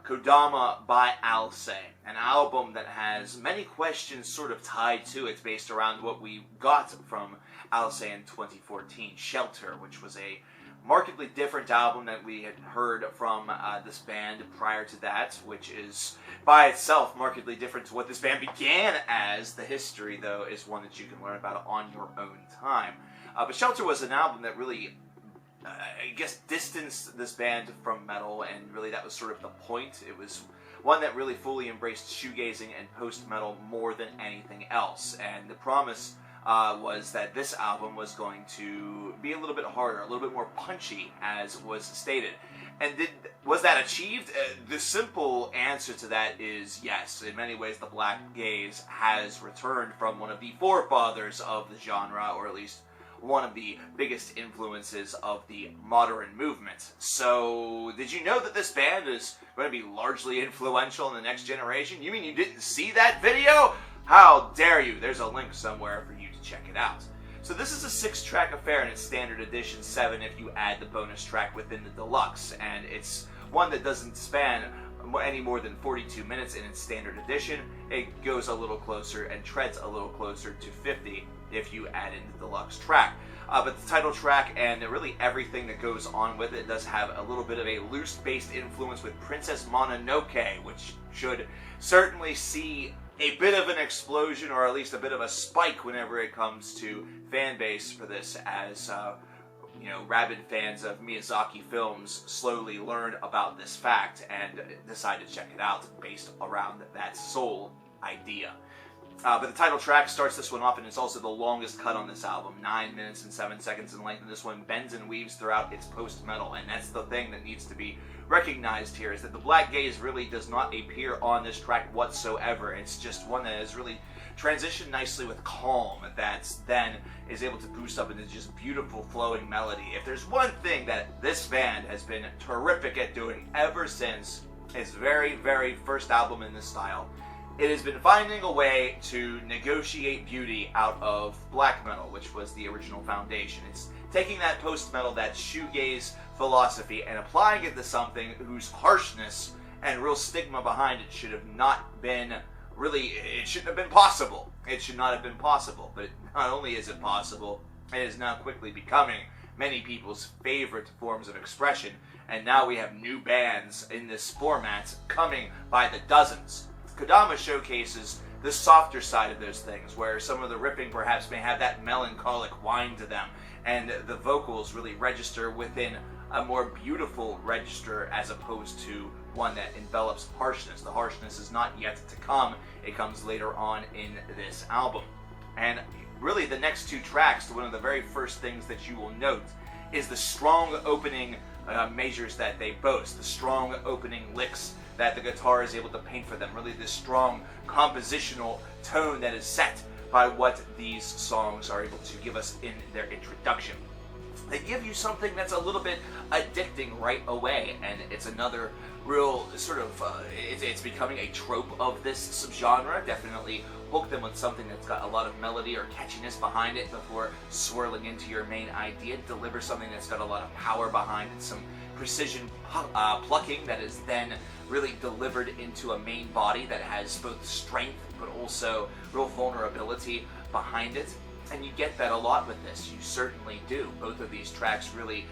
Kodama by Alcest, an album that has many questions sort of tied to it based around what we got from Alcest in 2014, Shelter, which was a markedly different album that we had heard from this band prior to that, which is by itself markedly different to what this band began as. The history, though, is one that you can learn about on your own time. But Shelter was an album that really I guess, distanced this band from metal, and really that was sort of the point. It was one that really fully embraced shoegazing and post-metal more than anything else, and the promise was that this album was going to be a little bit harder, a little bit more punchy, as was stated. And was that achieved? The simple answer to that is yes. In many ways, the Blackgaze has returned from one of the forefathers of the genre, or at least one of the biggest influences of the modern movement. So, did you know that this band is going to be largely influential in the next generation? You mean you didn't see that video? How dare you? There's a link somewhere for you to check it out. So this is a 6-track affair in its standard edition, 7 if you add the bonus track within the deluxe, and it's one that doesn't span any more than 42 minutes in its standard edition. It goes a little closer and treads a little closer to 50 if you add in the deluxe track. But the title track and really everything that goes on with it does have a little bit of a loose-based influence with Princess Mononoke, which should certainly see a bit of an explosion, or at least a bit of a spike whenever it comes to fan base for this, as rabid fans of Miyazaki films slowly learn about this fact and decide to check it out based around that sole idea. But the title track starts this one off, and it's also the longest cut on this album, 9 minutes and 7 seconds in length, and this one bends and weaves throughout its post-metal, and that's the thing that needs to be recognized here, is that the Blackgaze really does not appear on this track whatsoever. It's just one that has really transitioned nicely with calm, that then is able to boost up into just beautiful flowing melody. If there's one thing that this band has been terrific at doing ever since its very, very first album in this style, it has been finding a way to negotiate beauty out of black metal, which was the original foundation. It's taking that post-metal, that shoegaze philosophy, and applying it to something whose harshness and real stigma behind it should have not been it shouldn't have been possible. It should not have been possible. But not only is it possible, it is now quickly becoming many people's favorite forms of expression, and now we have new bands in this format coming by the dozens. Kodama showcases the softer side of those things, where some of the riffing perhaps may have that melancholic whine to them, and the vocals really register within a more beautiful register as opposed to one that envelops harshness. The harshness is not yet to come. It comes later on in this album. And really the next 2 tracks, one of the very first things that you will note is the strong opening measures that they boast, the strong opening licks that the guitar is able to paint for them, really this strong compositional tone that is set by what these songs are able to give us in their introduction. They give you something that's a little bit addicting right away, and it's another real sort of, it's becoming a trope of this subgenre. Definitely hook them with something that's got a lot of melody or catchiness behind it before swirling into your main idea. Deliver something that's got a lot of power behind it, some precision plucking that is then really delivered into a main body that has both strength but also real vulnerability behind it. And you get that a lot with this. You certainly do. Both of these tracks really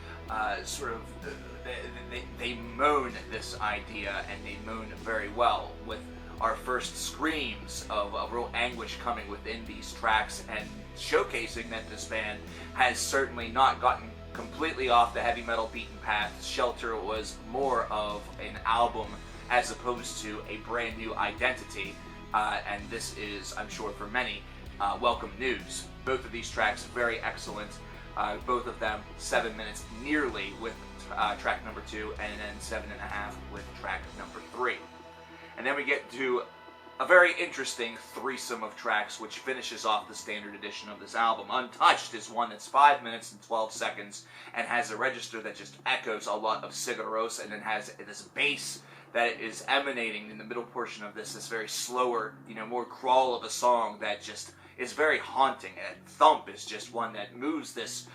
they moan this idea, and they moan very well, with our first screams of real anguish coming within these tracks, and showcasing that this band has certainly not gotten completely off the heavy metal beaten path. Shelter was more of an album as opposed to a brand new identity, and this is, I'm sure for many, welcome news. Both of these tracks very excellent, both of them 7 minutes nearly with track number 2, and then 7.5 with track number 3. And then we get to a very interesting threesome of tracks which finishes off the standard edition of this album. Untouched is one that's 5 minutes and 12 seconds and has a register that just echoes a lot of Cigaros, and then has this bass that is emanating in the middle portion of this very slower, more crawl of a song that just is very haunting. And thump is just one that moves this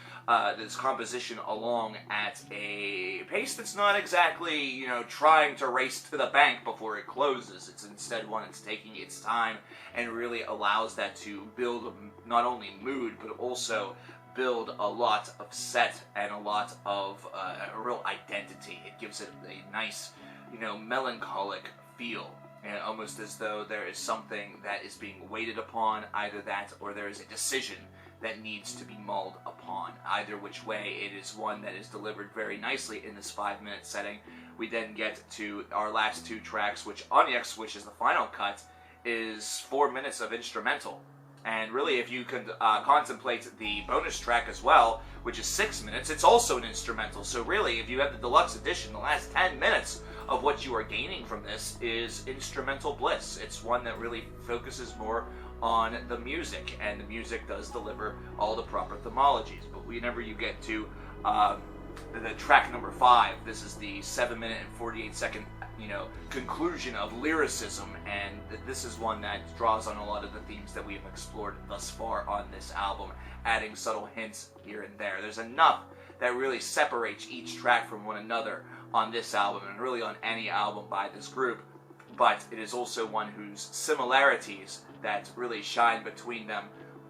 this composition along at a pace that's not exactly, you know, trying to race to the bank before it closes. It's instead one that's taking its time and really allows that to build not only mood, but also build a lot of set and a lot of a real identity. It gives it a nice, you know, melancholic feel. And almost as though there is something that is being waited upon, either that or there is a decision that needs to be mulled upon. Either which way, it is one that is delivered very nicely in this 5-minute setting. We then get to our last 2 tracks, which Onyx, which is the final cut, is 4 minutes of instrumental. And really, if you can contemplate the bonus track as well, which is 6 minutes, it's also an instrumental. So really, if you have the deluxe edition, the last 10 minutes of what you are gaining from this is instrumental bliss. It's one that really focuses more on the music, and the music does deliver all the proper themologies. But whenever you get to the track number 5, this is the 7-minute and 48-second, you know, conclusion of lyricism, and this is one that draws on a lot of the themes that we have explored thus far on this album, adding subtle hints here and there. There's enough that really separates each track from one another on this album, and really on any album by this group, but it is also one whose similarities that really shine between them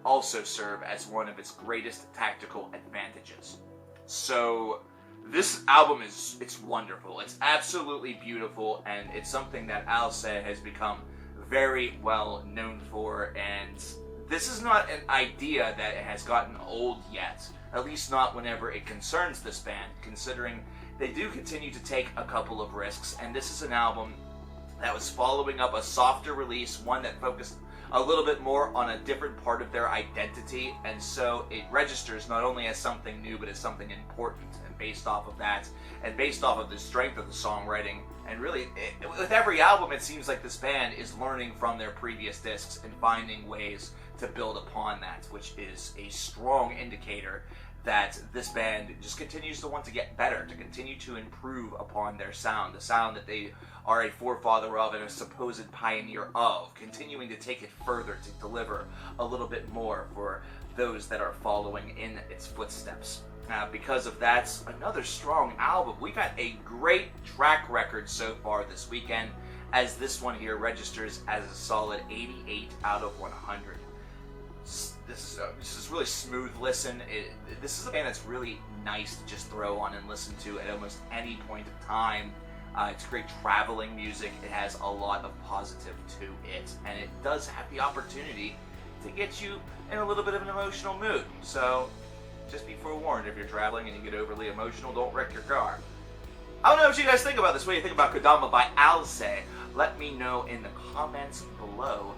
also serve as one of its greatest tactical advantages. So this album it's wonderful. It's absolutely beautiful, and it's something that Alcest has become very well known for, and this is not an idea that has gotten old yet, at least not whenever it concerns this band, considering they do continue to take a couple of risks, and this is an album that was following up a softer release, one that focused a little bit more on a different part of their identity, and so it registers not only as something new, but as something important, and based off of that, and based off of the strength of the songwriting, and really, with every album, it seems like this band is learning from their previous discs and finding ways to build upon that, which is a strong indicator that this band just continues to want to get better, to continue to improve upon their sound, the sound that they are a forefather of and a supposed pioneer of, continuing to take it further to deliver a little bit more for those that are following in its footsteps. Because of that, another strong album. We got a great track record so far this weekend, as this one here registers as a solid 88 out of 100. This is really smooth listen. This is a band that's really nice to just throw on and listen to at almost any point of time. It's great traveling music. It has a lot of positive to it, and it does have the opportunity to get you in a little bit of an emotional mood. So just be forewarned, if you're traveling and you get overly emotional, don't wreck your car. I don't know what you guys think about this. What do you think about Kodama by Alcest? Let me know in the comments below.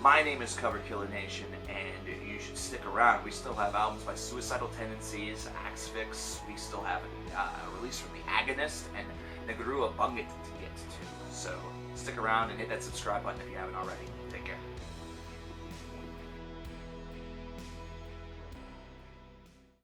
My name is CoverkillerNation, and you should stick around. We still have albums by Suicidal Tendencies, Axfix. We still have a release from The Agonist and Negrua Bungit to get to. So stick around and hit that subscribe button if you haven't already.